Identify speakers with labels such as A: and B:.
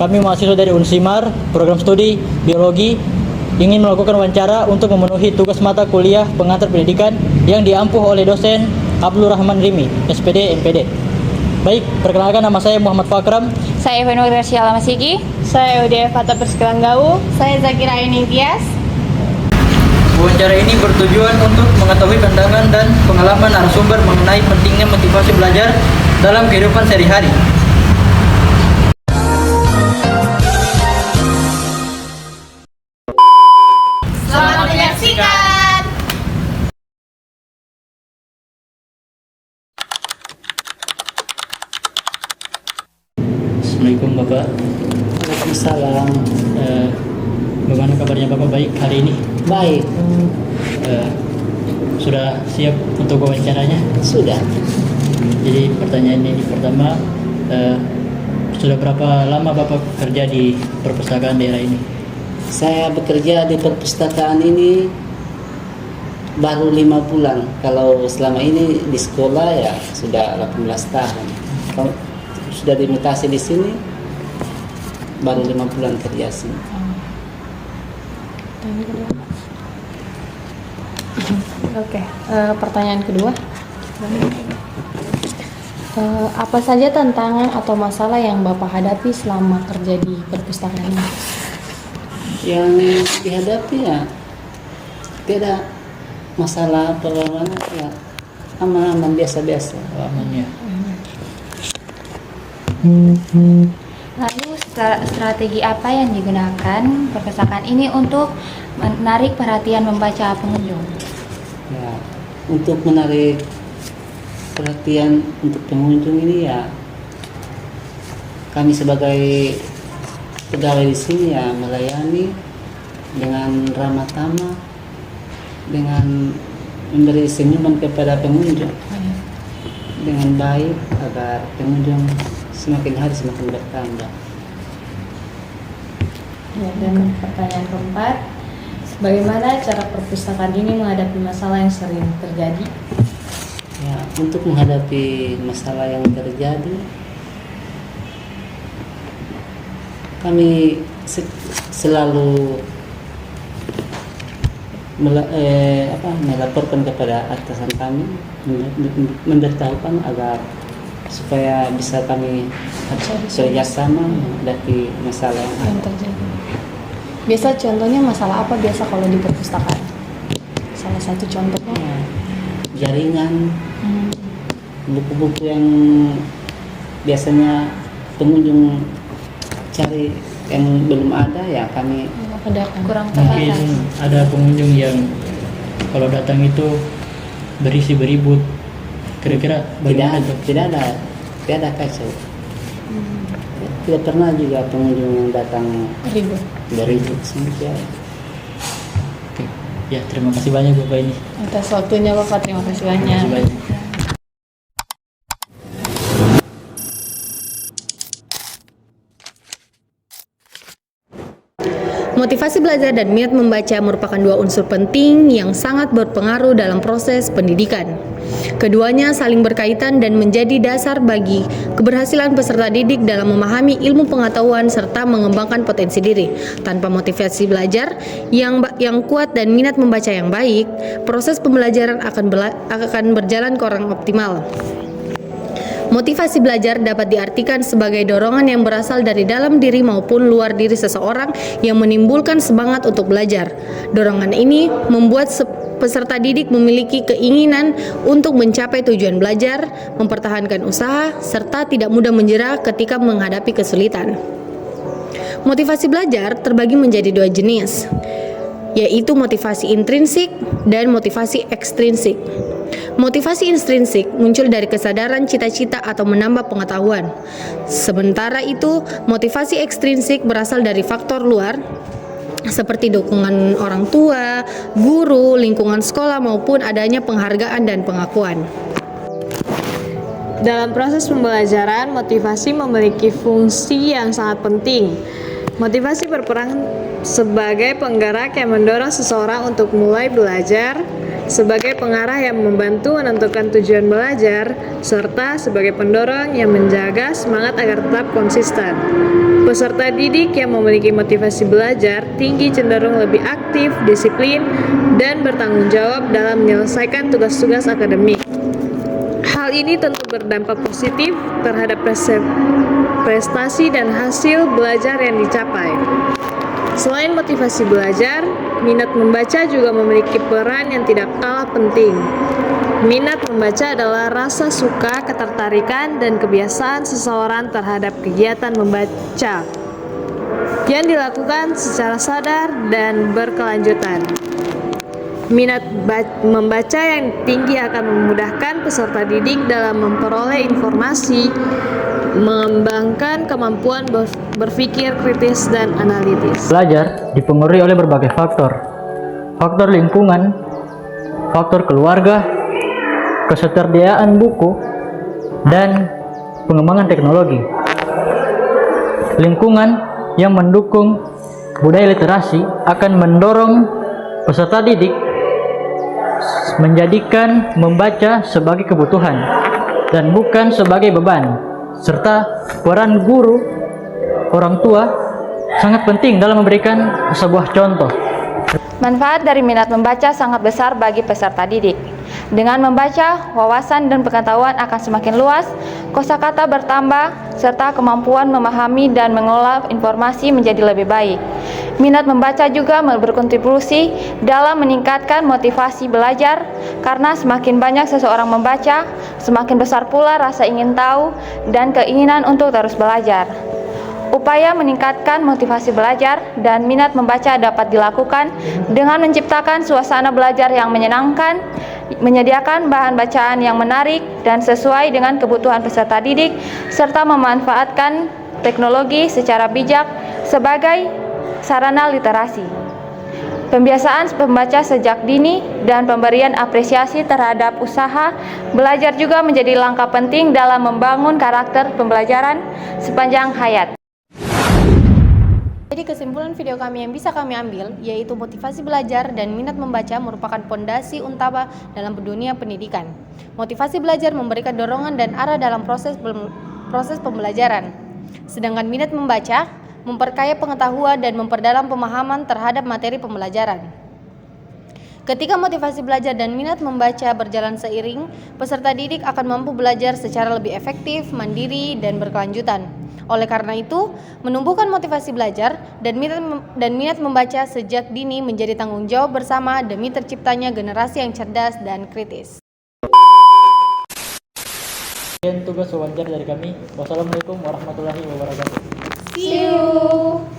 A: kami mahasiswa dari Unsimar, program studi Biologi, ingin melakukan wawancara untuk memenuhi tugas mata kuliah pengantar pendidikan yang diampuh oleh dosen Abdul Rahman Rimi, SPD, MPD. Baik, perkenalkan nama saya Muhammad Fakram.
B: Saya Evan Gracia Lamasiki.
C: Saya Udia Fata Perskelanggawu.
B: Saya Zakira Aini Tias.
A: Wawancara ini bertujuan untuk mengetahui pandangan dan pengalaman narasumber mengenai pentingnya motivasi belajar dalam kehidupan sehari-hari.
B: Selamat menyaksikan.
A: Assalamualaikum Bapak.
D: Waalaikumsalam.
A: Bagaimana kabarnya Bapak? Baik hari ini?
D: Baik,
A: Sudah siap untuk wawancaranya?
D: sudah.
A: Jadi pertanyaan ini pertama, sudah berapa lama Bapak kerja di perpustakaan daerah ini?
D: Saya bekerja di perpustakaan ini baru 5 bulan. Kalau selama ini di sekolah ya sudah 18 tahun. Kalau sudah dimutasi di sini baru 5 bulan kerja sini.
C: Oke, pertanyaan kedua. Apa saja tantangan atau masalah yang Bapak hadapi selama kerja di perpustakaan ini?
D: Yang dihadapi ya tidak masalah apa-apa ya, aman-aman biasa-biasa.
A: Amannya.
B: Lalu strategi apa yang digunakan perpustakaan ini untuk menarik perhatian membaca pengunjung?
D: Ya, untuk menarik perhatian untuk pengunjung ini ya kami sebagai pegawai di sini ya melayani dengan ramah tamah, dengan memberi senyuman kepada pengunjung dengan baik agar pengunjung semakin hari semakin bertambah.
C: Ya, dan pertanyaan keempat, bagaimana cara perpustakaan ini menghadapi masalah yang sering terjadi?
D: Ya, untuk menghadapi masalah yang terjadi, kami selalu melaporkan kepada atasan kami, memberitahukan agar supaya bisa kami kerjasama menghadapi masalah yang
C: Yang
D: ada.
C: terjadi. Biasa contohnya masalah apa biasa kalau di perpustakaan? Salah satu contohnya.
D: Ya, jaringan, buku-buku yang biasanya pengunjung cari yang belum ada ya kami
B: Kurang
A: Mungkin
B: terbatas.
A: ada pengunjung yang kalau datang itu berisi beribut. Kira-kira bagaimana tuh?
D: tidak ada kacau. Tidak pernah juga pengunjung yang datang
C: Ribut.
D: beribut saja.
A: Oke. Ya, terima kasih banyak Bapak ini.
C: Atas waktunya Bapak, terima kasih
A: Terima
C: banyak.
A: kasih banyak.
C: Motivasi belajar dan minat membaca merupakan dua unsur penting yang sangat berpengaruh dalam proses pendidikan. Keduanya saling berkaitan dan menjadi dasar bagi keberhasilan peserta didik dalam memahami ilmu pengetahuan serta mengembangkan potensi diri. Tanpa motivasi belajar yang kuat dan minat membaca yang baik, proses pembelajaran akan berjalan kurang optimal. Motivasi belajar dapat diartikan sebagai dorongan yang berasal dari dalam diri maupun luar diri seseorang yang menimbulkan semangat untuk belajar. Dorongan ini membuat peserta didik memiliki keinginan untuk mencapai tujuan belajar, mempertahankan usaha, serta tidak mudah menyerah ketika menghadapi kesulitan. Motivasi belajar terbagi menjadi dua jenis, yaitu motivasi intrinsik dan motivasi ekstrinsik. Motivasi intrinsik muncul dari kesadaran cita-cita atau menambah pengetahuan. Sementara itu, motivasi ekstrinsik berasal dari faktor luar seperti dukungan orang tua, guru, lingkungan sekolah maupun adanya penghargaan dan pengakuan.
E: Dalam proses pembelajaran, motivasi memiliki fungsi yang sangat penting. Motivasi berperan sebagai penggerak yang mendorong seseorang untuk mulai belajar, sebagai pengarah yang membantu menentukan tujuan belajar, serta sebagai pendorong yang menjaga semangat agar tetap konsisten. Peserta didik yang memiliki motivasi belajar tinggi cenderung lebih aktif, disiplin, dan bertanggung jawab dalam menyelesaikan tugas-tugas akademik. Hal ini tentu berdampak positif terhadap prestasi dan hasil belajar yang dicapai. Selain motivasi belajar, minat membaca juga memiliki peran yang tidak kalah penting. Minat membaca adalah rasa suka, ketertarikan, dan kebiasaan seseorang terhadap kegiatan membaca yang dilakukan secara sadar dan berkelanjutan. Minat membaca yang tinggi akan memudahkan peserta didik dalam memperoleh informasi, mengembangkan kemampuan berpikir kritis dan analitis.
A: Belajar dipengaruhi oleh berbagai faktor. Faktor lingkungan, faktor keluarga, ketersediaan buku, dan pengembangan teknologi. Lingkungan yang mendukung budaya literasi akan mendorong peserta didik menjadikan membaca sebagai kebutuhan dan bukan sebagai beban, serta peran guru, orang tua sangat penting dalam memberikan sebuah contoh.
B: Manfaat dari minat membaca sangat besar bagi peserta didik. Dengan membaca, wawasan dan pengetahuan akan semakin luas, kosakata bertambah, serta kemampuan memahami dan mengolah informasi menjadi lebih baik. Minat membaca juga berkontribusi dalam meningkatkan motivasi belajar, karena semakin banyak seseorang membaca, semakin besar pula rasa ingin tahu dan keinginan untuk terus belajar. Upaya meningkatkan motivasi belajar dan minat membaca dapat dilakukan dengan menciptakan suasana belajar yang menyenangkan, menyediakan bahan bacaan yang menarik dan sesuai dengan kebutuhan peserta didik, serta memanfaatkan teknologi secara bijak sebagai sarana literasi. Pembiasaan membaca sejak dini dan pemberian apresiasi terhadap usaha belajar juga menjadi langkah penting dalam membangun karakter pembelajaran sepanjang hayat.
C: Jadi kesimpulan video kami yang bisa kami ambil yaitu motivasi belajar dan minat membaca merupakan pondasi utama dalam dunia pendidikan. Motivasi belajar memberikan dorongan dan arah dalam proses pembelajaran. Sedangkan minat membaca memperkaya pengetahuan dan memperdalam pemahaman terhadap materi pembelajaran. Ketika motivasi belajar dan minat membaca berjalan seiring, peserta didik akan mampu belajar secara lebih efektif, mandiri, dan berkelanjutan. Oleh karena itu, menumbuhkan motivasi belajar dan minat membaca sejak dini menjadi tanggung jawab bersama demi terciptanya generasi yang cerdas dan kritis.
A: Sekian tugas wawancara dari kami. Wassalamualaikum warahmatullahi wabarakatuh.
B: See you!